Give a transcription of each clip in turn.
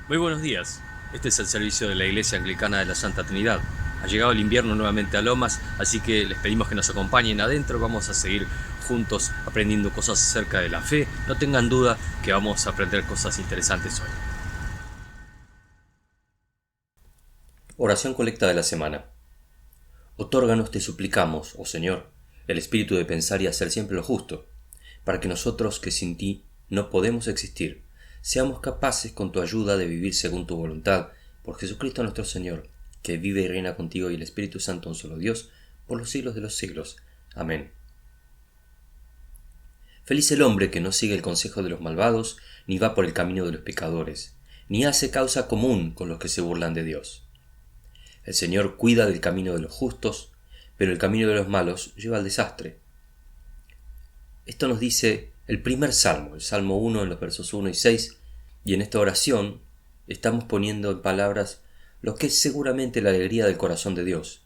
Muy buenos días. Este es el servicio de la Iglesia Anglicana de la Santa Trinidad. Ha llegado el invierno nuevamente a Lomas, así que les pedimos que nos acompañen adentro. Vamos a seguir juntos aprendiendo cosas acerca de la fe. No tengan duda que vamos a aprender cosas interesantes hoy. Oración colecta de la semana. Otórganos, te suplicamos, oh Señor, el espíritu de pensar y hacer siempre lo justo, para que nosotros que sin ti no podemos existir, seamos capaces con tu ayuda de vivir según tu voluntad, por Jesucristo nuestro Señor, que vive y reina contigo y el Espíritu Santo, un solo Dios, por los siglos de los siglos. Amén. Feliz el hombre que no sigue el consejo de los malvados, ni va por el camino de los pecadores, ni hace causa común con los que se burlan de Dios. El Señor cuida del camino de los justos, pero el camino de los malos lleva al desastre. Esto nos dice el primer salmo, el Salmo 1 en los versos 1 y 6, y en esta oración estamos poniendo en palabras lo que es seguramente la alegría del corazón de Dios,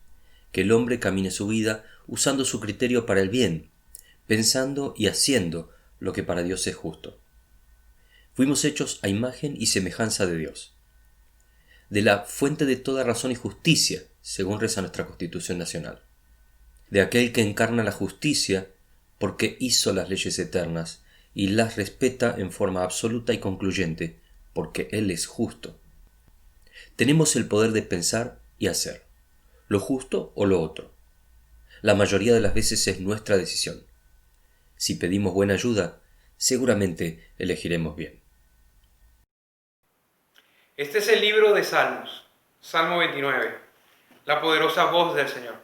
que el hombre camine su vida usando su criterio para el bien, pensando y haciendo lo que para Dios es justo. Fuimos hechos a imagen y semejanza de Dios, de la fuente de toda razón y justicia, según reza nuestra Constitución Nacional, de aquel que encarna la justicia porque hizo las leyes eternas y las respeta en forma absoluta y concluyente, porque Él es justo. Tenemos el poder de pensar y hacer, lo justo o lo otro. La mayoría de las veces es nuestra decisión. Si pedimos buena ayuda, seguramente elegiremos bien. Este es el libro de Salmos, Salmo 29, la poderosa voz del Señor.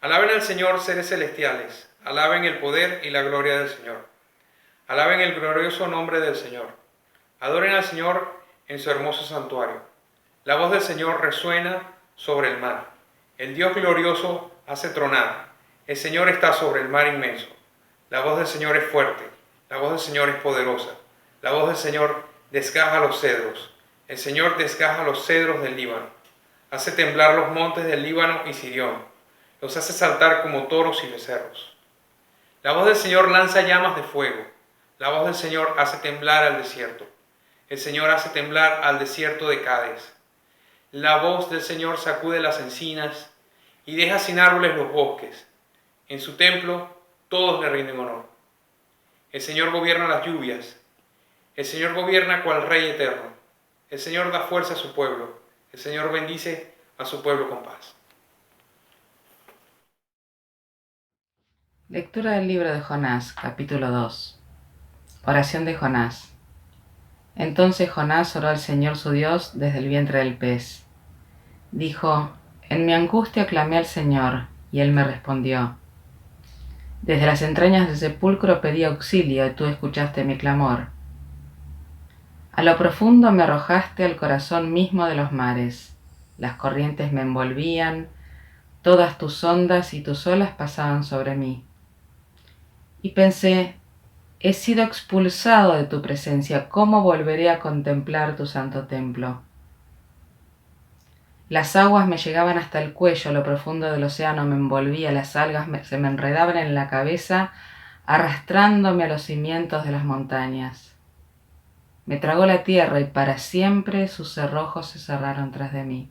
Alaben al Señor seres celestiales, alaben el poder y la gloria del Señor. Alaben el glorioso nombre del Señor. Adoren al Señor en su hermoso santuario. La voz del Señor resuena sobre el mar. El Dios glorioso hace tronar. El Señor está sobre el mar inmenso. La voz del Señor es fuerte. La voz del Señor es poderosa. La voz del Señor desgaja los cedros. El Señor desgaja los cedros del Líbano. Hace temblar los montes del Líbano y Sirión. Los hace saltar como toros y becerros. La voz del Señor lanza llamas de fuego. La voz del Señor hace temblar al desierto. El Señor hace temblar al desierto de Cádiz. La voz del Señor sacude las encinas y deja sin árboles los bosques. En su templo todos le rinden honor. El Señor gobierna las lluvias. El Señor gobierna cual Rey eterno. El Señor da fuerza a su pueblo. El Señor bendice a su pueblo con paz. Lectura del libro de Jonás, capítulo 2. Oración de Jonás. Entonces Jonás oró al Señor su Dios desde el vientre del pez. Dijo: En mi angustia clamé al Señor, y Él me respondió. Desde las entrañas del sepulcro pedí auxilio, y tú escuchaste mi clamor. A lo profundo me arrojaste al corazón mismo de los mares. Las corrientes me envolvían, todas tus ondas y tus olas pasaban sobre mí. Y pensé: he sido expulsado de tu presencia, ¿cómo volveré a contemplar tu santo templo? Las aguas me llegaban hasta el cuello, lo profundo del océano me envolvía, las algas se me enredaban en la cabeza, arrastrándome a los cimientos de las montañas. Me tragó la tierra y para siempre sus cerrojos se cerraron tras de mí.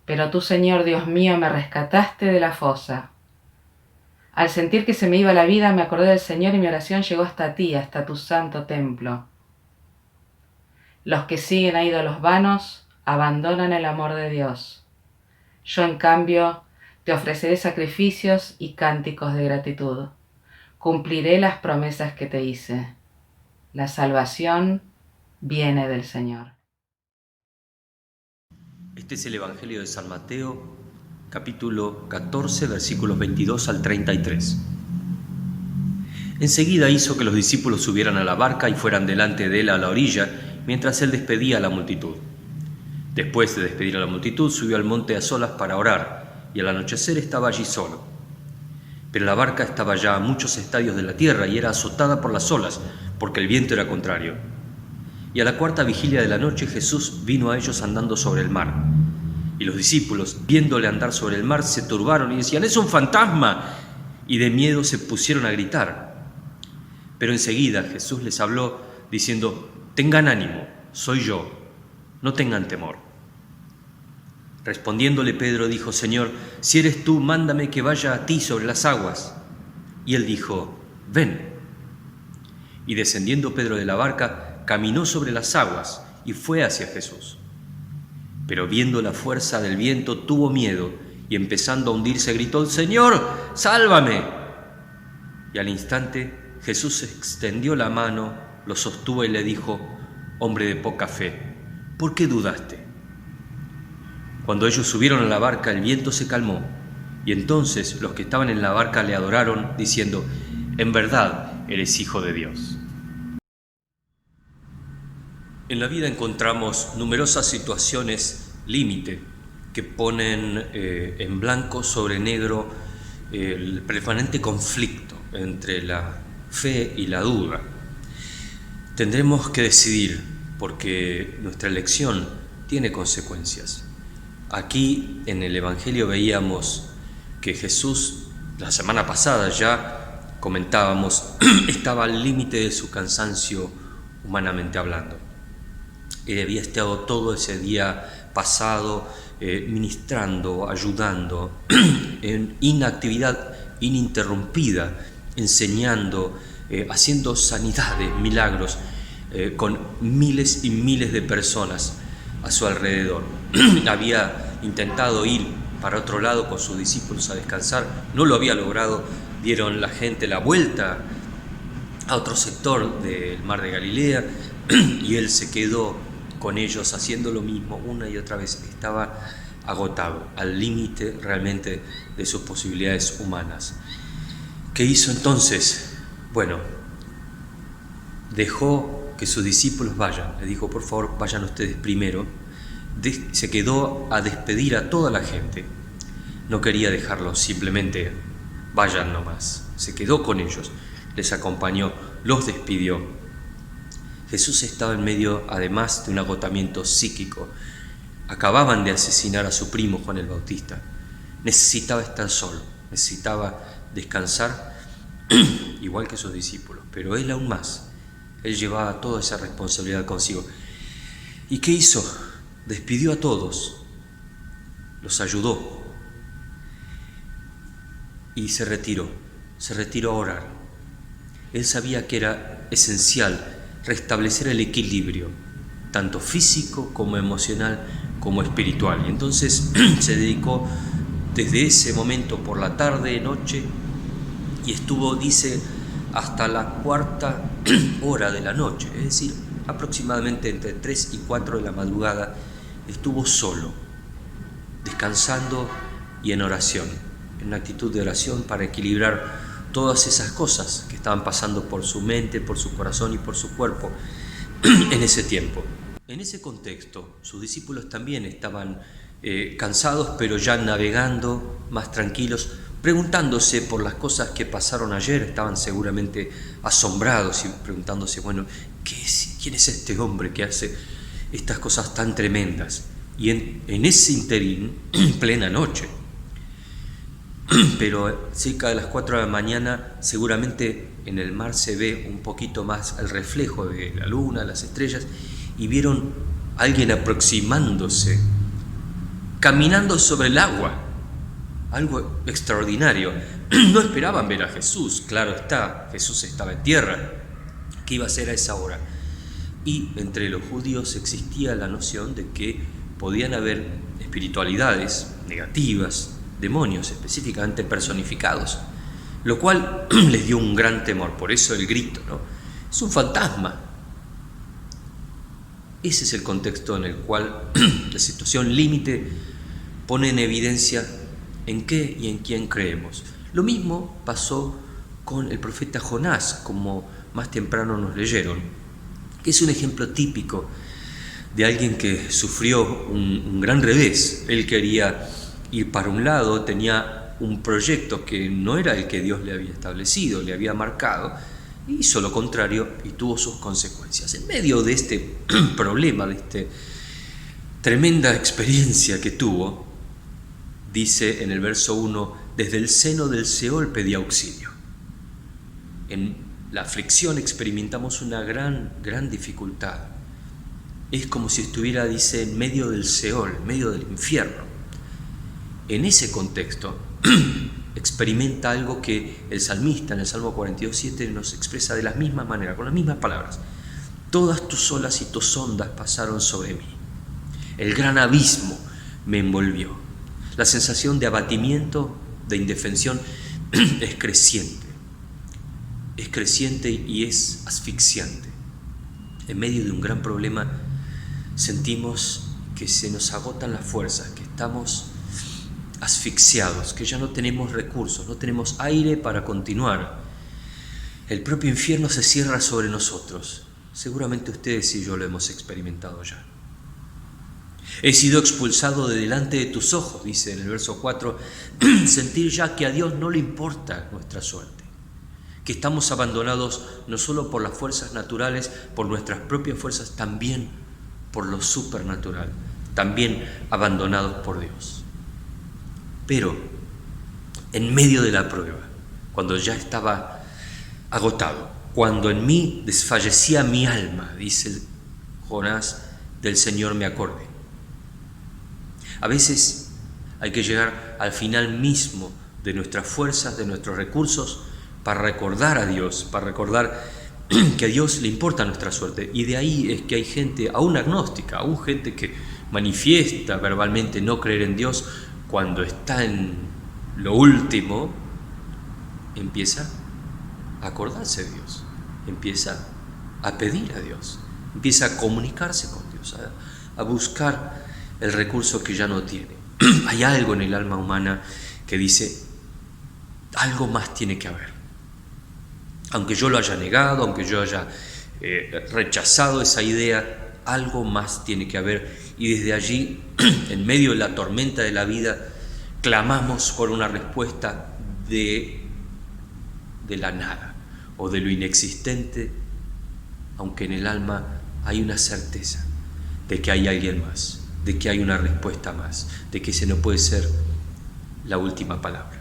Pero tú, Señor Dios mío, me rescataste de la fosa. Al sentir que se me iba la vida, me acordé del Señor y mi oración llegó hasta ti, hasta tu santo templo. Los que siguen a ídolos vanos abandonan el amor de Dios. Yo, en cambio, te ofreceré sacrificios y cánticos de gratitud. Cumpliré las promesas que te hice. La salvación viene del Señor. Este es el Evangelio de San Mateo, capítulo 14, versículos 22 al 33. Enseguida hizo que los discípulos subieran a la barca y fueran delante de él a la orilla, mientras él despedía a la multitud. Después de despedir a la multitud, subió al monte a solas para orar, y al anochecer estaba allí solo. Pero la barca estaba ya a muchos estadios de la tierra y era azotada por las olas, porque el viento era contrario. Y a la cuarta vigilia de la noche Jesús vino a ellos andando sobre el mar. Y los discípulos, viéndole andar sobre el mar, se turbaron y decían: «¡Es un fantasma!», y de miedo se pusieron a gritar. Pero enseguida Jesús les habló diciendo: «Tengan ánimo, soy yo, no tengan temor. Respondiéndole Pedro dijo, Señor, si eres tú, mándame que vaya a ti sobre las aguas. Y él dijo, ven. Y descendiendo Pedro de la barca, caminó sobre las aguas y fue hacia Jesús. Pero viendo la fuerza del viento, tuvo miedo y empezando a hundirse gritó, Señor, sálvame. Y al instante Jesús extendió la mano, lo sostuvo y le dijo, hombre de poca fe, ¿por qué dudaste? Cuando ellos subieron a la barca, el viento se calmó, y entonces los que estaban en la barca le adoraron, diciendo, en verdad eres Hijo de Dios. En la vida encontramos numerosas situaciones límite que ponen en blanco sobre negro el permanente conflicto entre la fe y la duda. Tendremos que decidir porque nuestra elección tiene consecuencias. Aquí en el Evangelio veíamos que Jesús, la semana pasada ya comentábamos, estaba al límite de su cansancio humanamente hablando. Él había estado todo ese día pasado ministrando, ayudando, en inactividad ininterrumpida, enseñando, haciendo sanidades, milagros, con miles y miles de personas a su alrededor. Había intentado ir para otro lado con sus discípulos a descansar, no lo había logrado, dieron la gente la vuelta a otro sector del mar de Galilea y él se quedó con ellos haciendo lo mismo una y otra vez. Estaba agotado, al límite realmente de sus posibilidades humanas. ¿Qué hizo entonces? Bueno, dejó que sus discípulos vayan, le dijo, por favor, vayan ustedes primero. Se quedó a despedir a toda la gente. No quería dejarlos simplemente vayan nomás. Se quedó con ellos, les acompañó, los despidió. Jesús estaba en medio, además, de un agotamiento psíquico. Acababan de asesinar a su primo Juan el Bautista. Necesitaba estar solo, necesitaba descansar, igual que sus discípulos, pero él aún más. Él llevaba toda esa responsabilidad consigo. ¿Y qué hizo? Despidió a todos, los ayudó y se retiró a orar. Él sabía que era esencial restablecer el equilibrio, tanto físico como emocional como espiritual. Y entonces se dedicó desde ese momento por la tarde, noche, y estuvo, dice, hasta la 4:00 hora de la noche, es decir, aproximadamente entre 3 y 4 de la madrugada, estuvo solo, descansando y en oración, en una actitud de oración para equilibrar todas esas cosas que estaban pasando por su mente, por su corazón y por su cuerpo en ese tiempo. En ese contexto, sus discípulos también estaban cansados, pero ya navegando, más tranquilos, preguntándose por las cosas que pasaron ayer. Estaban seguramente asombrados y preguntándose, bueno, ¿quién es este hombre que hace estas cosas tan tremendas? Y en ese interín, plena noche, pero cerca de las 4 de la mañana, seguramente en el mar se ve un poquito más el reflejo de la luna, las estrellas, y vieron a alguien aproximándose, caminando sobre el agua, algo extraordinario. No esperaban ver a Jesús, claro está, Jesús estaba en tierra. ¿Qué iba a hacer a esa hora? Y entre los judíos existía la noción de que podían haber espiritualidades negativas, demonios específicamente personificados, lo cual les dio un gran temor. Por eso el grito, ¿no? Es un fantasma. Ese es el contexto en el cual la situación límite pone en evidencia en qué y en quién creemos. Lo mismo pasó con el profeta Jonás, como más temprano nos leyeron, que es un ejemplo típico de alguien que sufrió un gran revés. Él quería ir para un lado, tenía un proyecto que no era el que Dios le había establecido, le había marcado, y hizo lo contrario y tuvo sus consecuencias. En medio de este problema, de esta tremenda experiencia que tuvo, dice en el verso 1, desde el seno del Seol pedí auxilio. En la aflicción experimentamos una gran dificultad. es como si estuviera, dice, en medio del Seol, en medio del infierno. En ese contexto experimenta algo que el salmista en el Salmo 42:7 nos expresa de la misma manera, con las mismas palabras. Todas tus olas y tus ondas pasaron sobre mí. El gran abismo me envolvió. La sensación de abatimiento, de indefensión, es creciente. Es creciente y es asfixiante. En medio de un gran problema sentimos que se nos agotan las fuerzas, que estamos asfixiados, que ya no tenemos recursos, no tenemos aire para continuar. El propio infierno se cierra sobre nosotros. Seguramente ustedes y yo lo hemos experimentado ya. He sido expulsado de delante de tus ojos, dice en el verso 4, sentir ya que a Dios no le importa nuestra suerte, que estamos abandonados no solo por las fuerzas naturales, por nuestras propias fuerzas, también por lo supernatural, también abandonados por Dios. Pero en medio de la prueba, cuando ya estaba agotado, cuando en mí desfallecía mi alma, dice Jonás, del Señor me acordé. A veces hay que llegar al final mismo de nuestras fuerzas, de nuestros recursos, para recordar a Dios, para recordar que a Dios le importa nuestra suerte. Y de ahí es que hay gente, aún agnóstica, aún gente que manifiesta verbalmente no creer en Dios, cuando está en lo último, empieza a acordarse de Dios, empieza a pedir a Dios, empieza a comunicarse con Dios, a buscar el recurso que ya no tiene. Hay algo en el alma humana que dice, algo más tiene que haber. Aunque yo lo haya negado, aunque yo haya rechazado esa idea, algo más tiene que haber. Y desde allí, en medio de la tormenta de la vida, clamamos por una respuesta de la nada o de lo inexistente, aunque en el alma hay una certeza de que hay alguien más, de que hay una respuesta más, de que ese no puede ser la última palabra.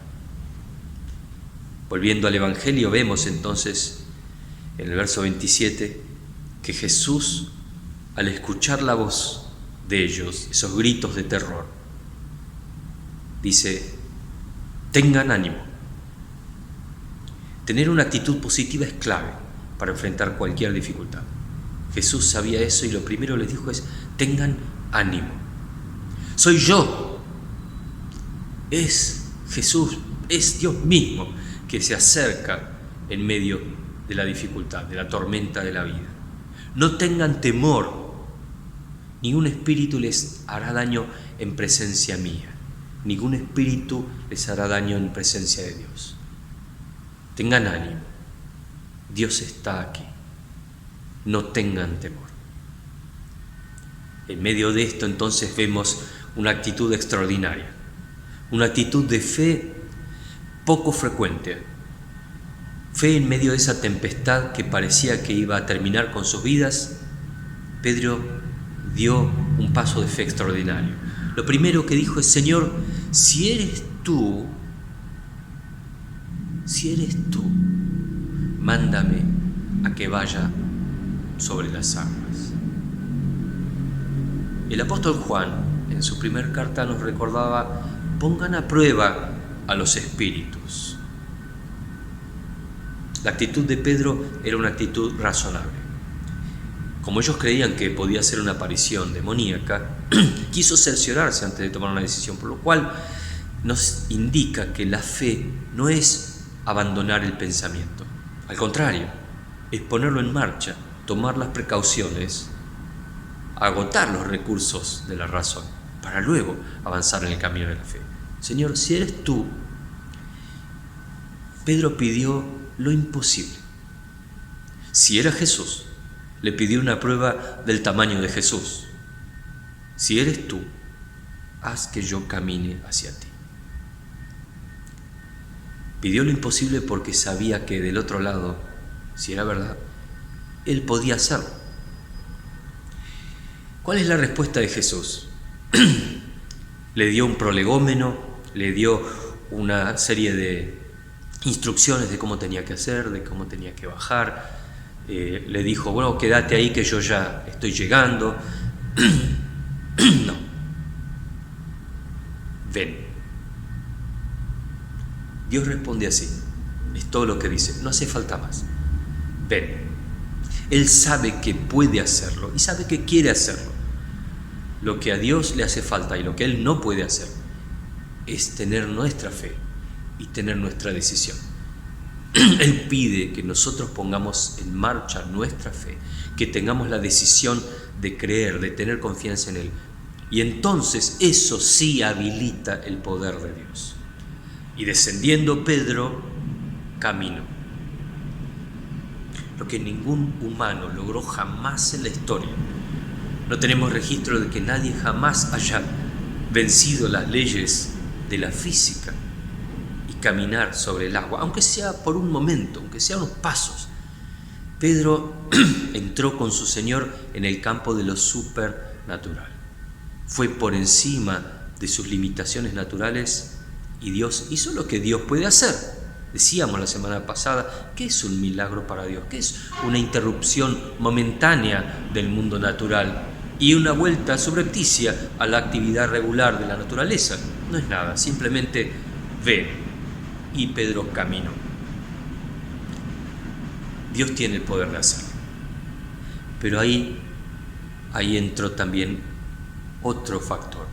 Volviendo al Evangelio, vemos entonces en el verso 27 que Jesús, al escuchar la voz de ellos, esos gritos de terror, dice, tengan ánimo. Tener una actitud positiva es clave para enfrentar cualquier dificultad. Jesús sabía eso y lo primero les dijo es, tengan ánimo. Soy yo. Es Jesús, es Dios mismo que se acerca en medio de la dificultad, de la tormenta de la vida. No tengan temor. Ningún espíritu les hará daño en presencia mía. Ningún espíritu les hará daño en presencia de Dios. Tengan ánimo. Dios está aquí. No tengan temor. En medio de esto entonces vemos una actitud extraordinaria. Una actitud de fe poco frecuente. Fe en medio de esa tempestad que parecía que iba a terminar con sus vidas. Pedro dio un paso de fe extraordinario. Lo primero que dijo es, Señor, si eres tú, mándame a que vaya sobre las aguas. El apóstol Juan, en su primer carta, nos recordaba, pongan a prueba a los espíritus. La actitud de Pedro era una actitud razonable. Como ellos creían que podía ser una aparición demoníaca, quiso cerciorarse antes de tomar una decisión, por lo cual nos indica que la fe no es abandonar el pensamiento. Al contrario, es ponerlo en marcha, tomar las precauciones, agotar los recursos de la razón, para luego avanzar en el camino de la fe. Señor, si eres tú, Pedro pidió lo imposible. Si era Jesús, le pidió una prueba del tamaño de Jesús. Si eres tú, haz que yo camine hacia ti. Pidió lo imposible porque sabía que del otro lado, si era verdad, él podía hacerlo. ¿Cuál es la respuesta de Jesús? Le dio un prolegómeno, le dio una serie de instrucciones de cómo tenía que hacer, de cómo tenía que bajar, le dijo, bueno, quédate ahí que yo ya estoy llegando. No. Ven. Dios responde así. Es todo lo que dice. No hace falta más. Ven. Él sabe que puede hacerlo y sabe que quiere hacerlo. Lo que a Dios le hace falta y lo que Él no puede hacer es tener nuestra fe y tener nuestra decisión. Él pide que nosotros pongamos en marcha nuestra fe, que tengamos la decisión de creer, de tener confianza en Él. Y entonces eso sí habilita el poder de Dios. Y descendiendo Pedro, caminó. Lo que ningún humano logró jamás en la historia. No tenemos registro de que nadie jamás haya vencido las leyes de la física y caminar sobre el agua, aunque sea por un momento, aunque sea unos pasos. Pedro entró con su Señor en el campo de lo supernatural. Fue por encima de sus limitaciones naturales y Dios hizo lo que Dios puede hacer. Decíamos la semana pasada, ¿qué es un milagro para Dios? ¿Qué es una interrupción momentánea del mundo natural y una vuelta subrepticia a la actividad regular de la naturaleza? No es nada, simplemente ve. Y Pedro caminó. Dios tiene el poder de hacerlo. Pero ahí entró también otro factor.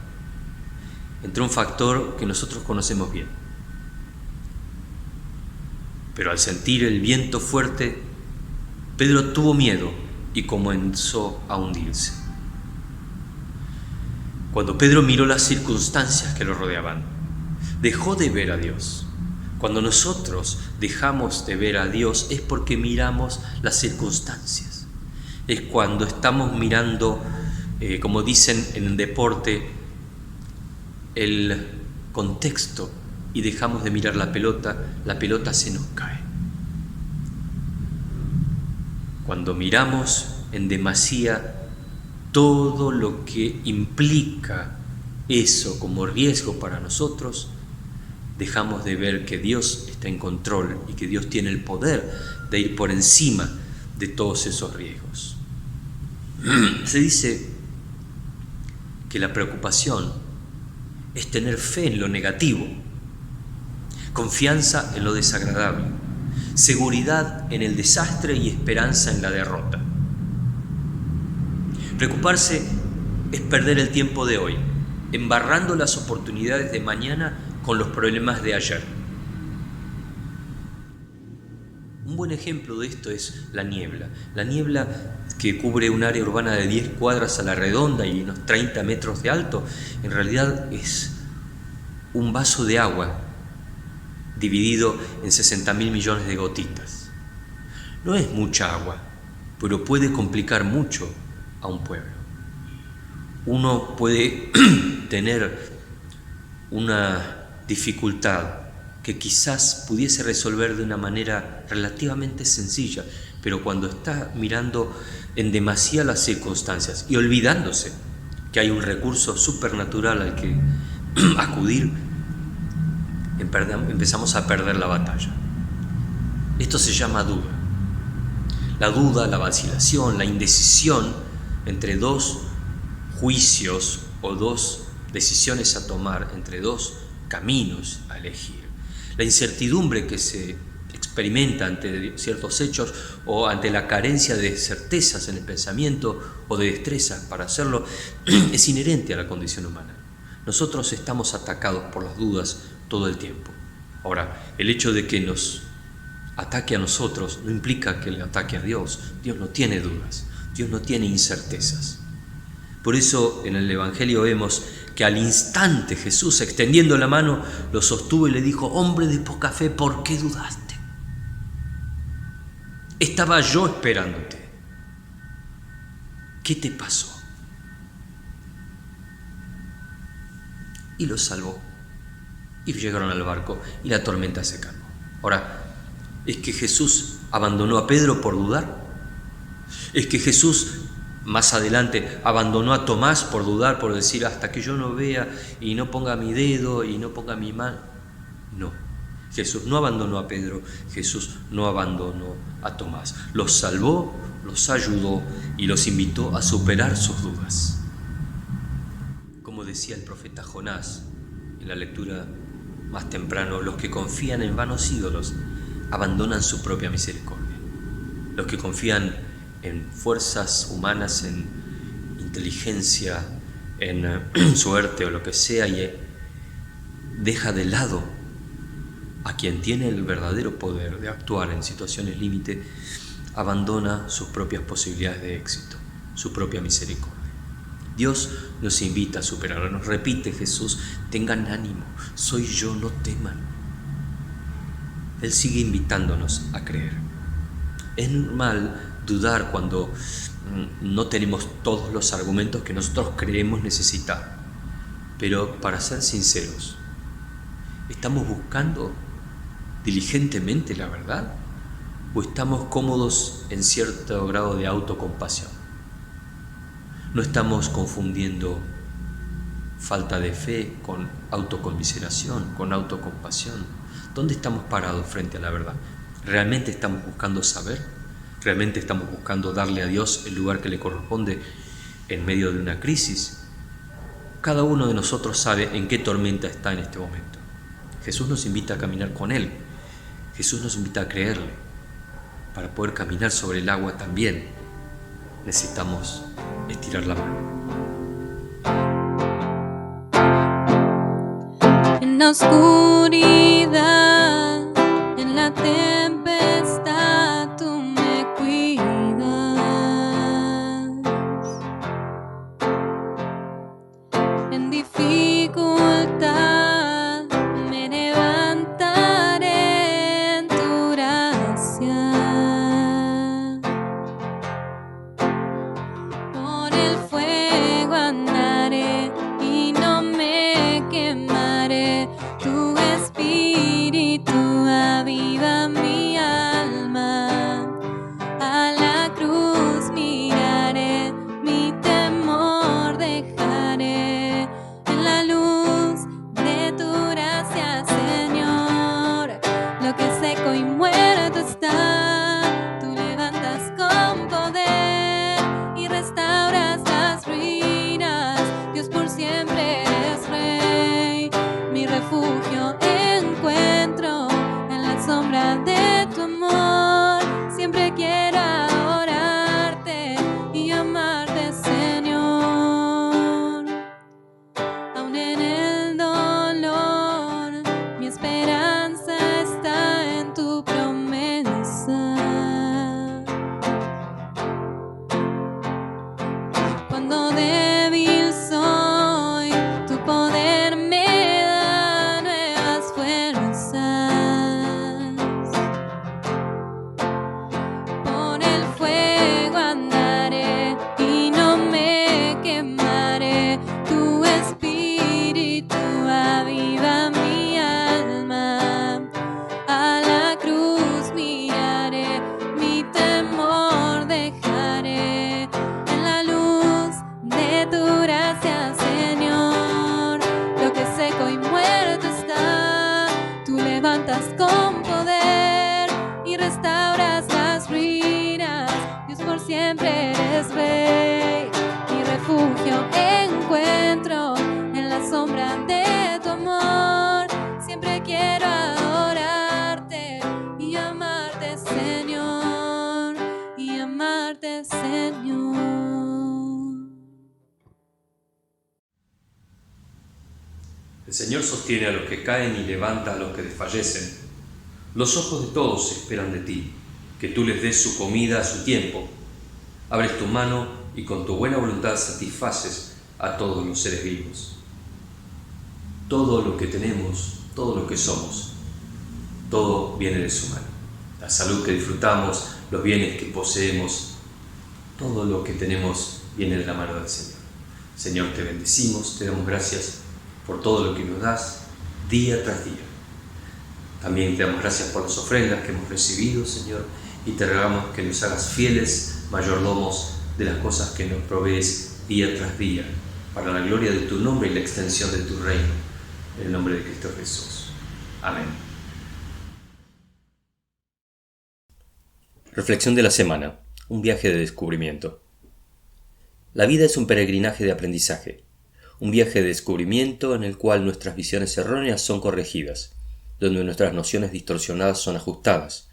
Entró un factor que nosotros conocemos bien. Pero al sentir el viento fuerte, Pedro tuvo miedo y comenzó a hundirse. Cuando Pedro miró las circunstancias que lo rodeaban, dejó de ver a Dios. Cuando nosotros dejamos de ver a Dios es porque miramos las circunstancias. Es cuando estamos mirando, como dicen en el deporte, el contexto y dejamos de mirar la pelota se nos cae. Cuando miramos en demasía todo lo que implica eso como riesgo para nosotros, dejamos de ver que Dios está en control y que Dios tiene el poder de ir por encima de todos esos riesgos. Se dice que la preocupación es tener fe en lo negativo, confianza en lo desagradable, seguridad en el desastre y esperanza en la derrota. Preocuparse es perder el tiempo de hoy, embarrando las oportunidades de mañana con los problemas de ayer. Un buen ejemplo de esto es la niebla. La niebla que cubre un área urbana de 10 cuadras a la redonda y unos 30 metros de alto, en realidad es un vaso de agua dividido en 60.000 millones de gotitas. No es mucha agua, pero puede complicar mucho a un pueblo. Uno puede tener una dificultad que quizás pudiese resolver de una manera relativamente sencilla, pero cuando está mirando en demasía las circunstancias y olvidándose que hay un recurso supernatural al que acudir, empezamos a perder la batalla. Esto se llama duda. La duda, la vacilación, la indecisión entre dos juicios o dos decisiones a tomar, entre dos caminos a elegir. La incertidumbre que se experimenta ante ciertos hechos o ante la carencia de certezas en el pensamiento o de destreza para hacerlo es inherente a la condición humana. Nosotros estamos atacados por las dudas todo el tiempo. Ahora, el hecho de que nos ataque a nosotros no implica que le ataque a Dios. Dios no tiene dudas, Dios no tiene incertezas. Por eso en el Evangelio vemos que al instante Jesús, extendiendo la mano, lo sostuvo y le dijo: hombre de poca fe, ¿por qué dudaste? Estaba yo esperándote. ¿Qué te pasó? Y los salvó. Y llegaron al barco y la tormenta se calmó. Ahora, ¿es que Jesús abandonó a Pedro por dudar? ¿Es que Jesús más adelante abandonó a Tomás por dudar, por decir hasta que yo no vea y no ponga mi dedo y no ponga mi mano? No. Jesús no abandonó a Pedro, Jesús no abandonó a Tomás. Los salvó, los ayudó y los invitó a superar sus dudas. Como decía el profeta Jonás en la lectura más temprano, los que confían en vanos ídolos abandonan su propia misericordia. Los que confían en fuerzas humanas, en inteligencia, en suerte o lo que sea, y deja de lado a quien tiene el verdadero poder de actuar en situaciones límite, abandona sus propias posibilidades de éxito, su propia misericordia. Dios nos invita a superarlo. Nos repite Jesús: tengan ánimo, soy yo, no teman. Él sigue invitándonos a creer. Es normal dudar cuando no tenemos todos los argumentos que nosotros creemos necesitar. Pero para ser sinceros, ¿estamos buscando diligentemente la verdad? ¿O estamos cómodos en cierto grado de autocompasión? ¿No estamos confundiendo falta de fe con autoconmiseración, con autocompasión? ¿Dónde estamos parados frente a la verdad? ¿Realmente estamos buscando saber? ¿Realmente estamos buscando darle a Dios el lugar que le corresponde en medio de una crisis? Cada uno de nosotros sabe en qué tormenta está en este momento. Jesús nos invita a caminar con Él. Jesús nos invita a creerle. Para poder caminar sobre el agua también necesitamos estirar la mano. En la oscuridad, en la tempestad, tú me cuidas. En dificultad me levantaré en tu gracia. Por el fuego andaré y no me quemaré. Tu espíritu aviva mi alma. A la cruz miraré, mi temor dejaré. En la luz de tu gracia, Señor, lo que seco y muerto está, tú levantas con poder y restauras las ruinas. Dios, por siempre eres Rey. Mi refugio encuentro en la sombra de tu amor. Siempre quiero adorarte y amarte, Señor. Aún en el dolor, mi esperanza está en tu promesa. Cuando débil soy, tu poder me da nuevas fuerzas. Por el fuego andaré y no me quemaré. Tu espíritu aviva mi alma. A la cruz miraré, mi temor dejaré. En la luz de tu gracia, Señor, lo que seco y muerto está, tú levantas con poder y restauras las ruinas. Dios, por siempre eres Rey. Mi refugio encuentro en la sombra de tu amor. Siempre quiero adorarte y amarte, Señor, y amarte, Señor. El Señor sostiene a los que caen y levanta a los que desfallecen. Los ojos de todos esperan de ti, que tú les des su comida a su tiempo. Abres tu mano y con tu buena voluntad satisfaces a todos los seres vivos. Todo lo que tenemos, todo lo que somos, todo viene de su mano. La salud que disfrutamos, los bienes que poseemos, todo lo que tenemos viene de la mano del Señor. Señor, te bendecimos, te damos gracias por todo lo que nos das día tras día. También te damos gracias por las ofrendas que hemos recibido, Señor, y te rogamos que nos hagas fieles mayordomos de las cosas que nos provees día tras día, para la gloria de tu nombre y la extensión de tu reino. En el nombre de Cristo Jesús. Amén. Reflexión de la semana. Un viaje de descubrimiento. La vida es un peregrinaje de aprendizaje, un viaje de descubrimiento en el cual nuestras visiones erróneas son corregidas, donde nuestras nociones distorsionadas son ajustadas,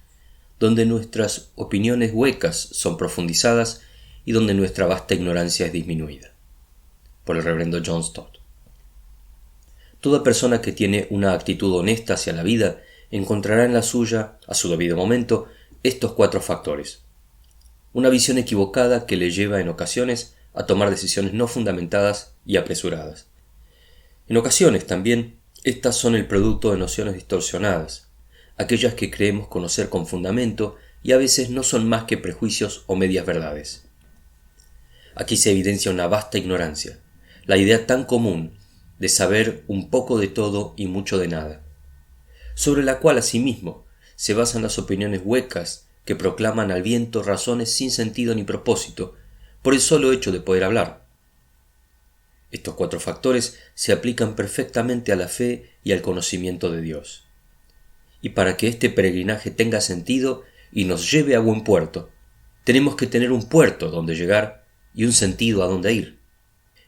donde nuestras opiniones huecas son profundizadas y donde nuestra vasta ignorancia es disminuida. Por el reverendo John Stott. Toda persona que tiene una actitud honesta hacia la vida encontrará en la suya, a su debido momento, estos 4 factores. Una visión equivocada que le lleva en ocasiones a tomar decisiones no fundamentadas y apresuradas. En ocasiones también, estas son el producto de nociones distorsionadas, aquellas que creemos conocer con fundamento y a veces no son más que prejuicios o medias verdades. Aquí se evidencia una vasta ignorancia, la idea tan común de saber un poco de todo y mucho de nada, sobre la cual asimismo se basan las opiniones huecas que proclaman al viento razones sin sentido ni propósito, por el solo hecho de poder hablar. Estos 4 factores se aplican perfectamente a la fe y al conocimiento de Dios. Y para que este peregrinaje tenga sentido y nos lleve a buen puerto, tenemos que tener un puerto donde llegar y un sentido a donde ir.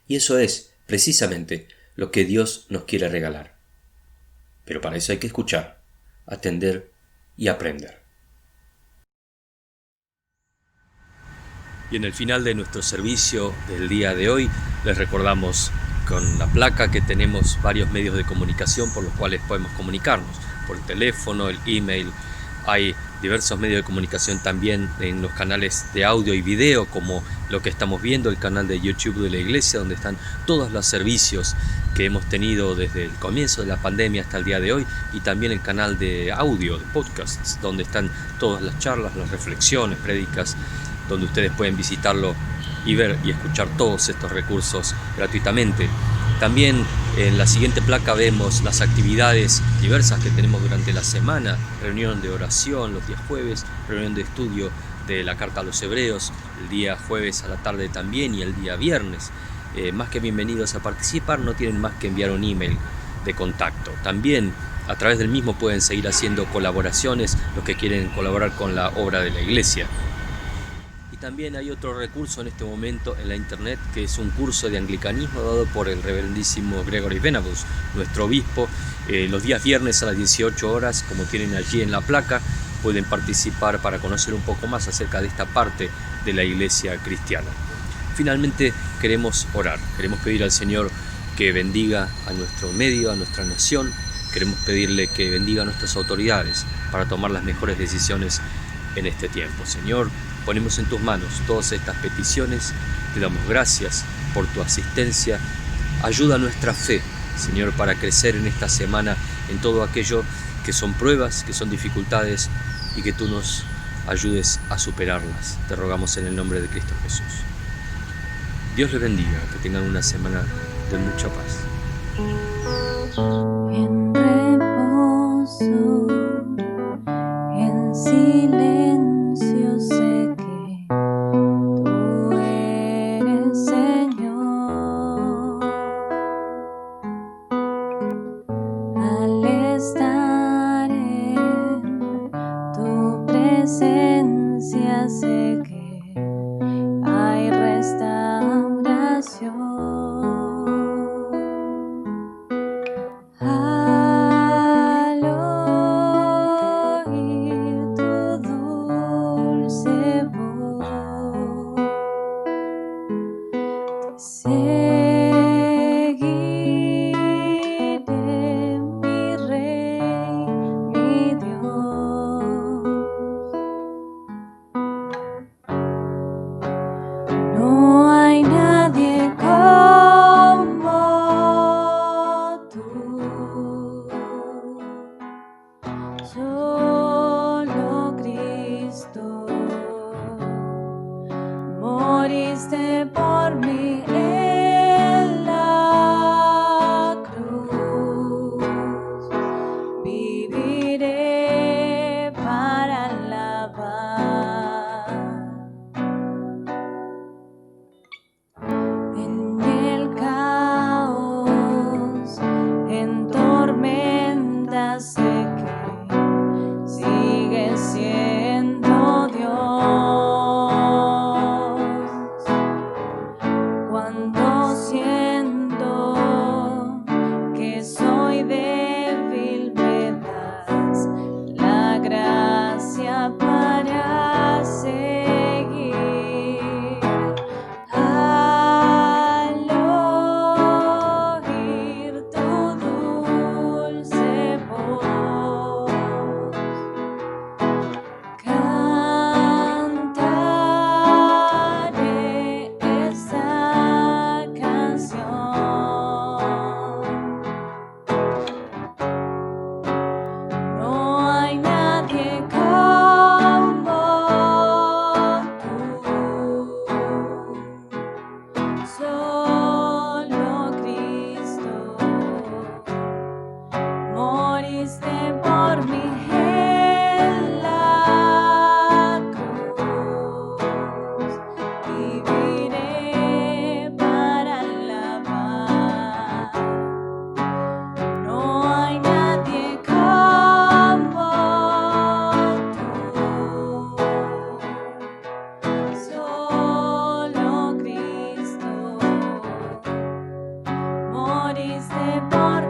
Y eso es, precisamente, lo que Dios nos quiere regalar. Pero para eso hay que escuchar, atender y aprender. Y en el final de nuestro servicio del día de hoy, les recordamos con la placa que tenemos varios medios de comunicación por los cuales podemos comunicarnos, por el teléfono, el email. Hay diversos medios de comunicación también en los canales de audio y video, como lo que estamos viendo, el canal de YouTube de la iglesia, donde están todos los servicios que hemos tenido desde el comienzo de la pandemia hasta el día de hoy, y también el canal de audio, de podcasts, donde están todas las charlas, las reflexiones, prédicas, donde ustedes pueden visitarlo y ver y escuchar todos estos recursos gratuitamente. También en la siguiente placa vemos las actividades diversas que tenemos durante la semana: reunión de oración los días jueves, reunión de estudio de la carta a los hebreos el día jueves a la tarde también, y el día viernes. Más que bienvenidos a participar, no tienen más que enviar un email de contacto. También a través del mismo pueden seguir haciendo colaboraciones los que quieren colaborar con la obra de la iglesia. También hay otro recurso en este momento en la internet, que es un curso de anglicanismo dado por el reverendísimo Gregory Venables, nuestro obispo. Los días viernes a las 18 horas, como tienen allí en la placa, pueden participar para conocer un poco más acerca de esta parte de la iglesia cristiana. Finalmente queremos orar, queremos pedir al Señor que bendiga a nuestro medio, a nuestra nación. Queremos pedirle que bendiga a nuestras autoridades para tomar las mejores decisiones en este tiempo. Señor, ponemos en tus manos todas estas peticiones, te damos gracias por tu asistencia. Ayuda a nuestra fe, Señor, para crecer en esta semana en todo aquello que son pruebas, que son dificultades, y que tú nos ayudes a superarlas. Te rogamos en el nombre de Cristo Jesús. Dios les bendiga, que tengan una semana de mucha paz. En reposo, en silencio sé que tú eres Señor. Al estar en tu presencia sé que hay restauración. Solo Cristo, moriste por mí en la cruz. Viviré para alabar. En el caos, en tormentas sé que sigue siendo Dios. por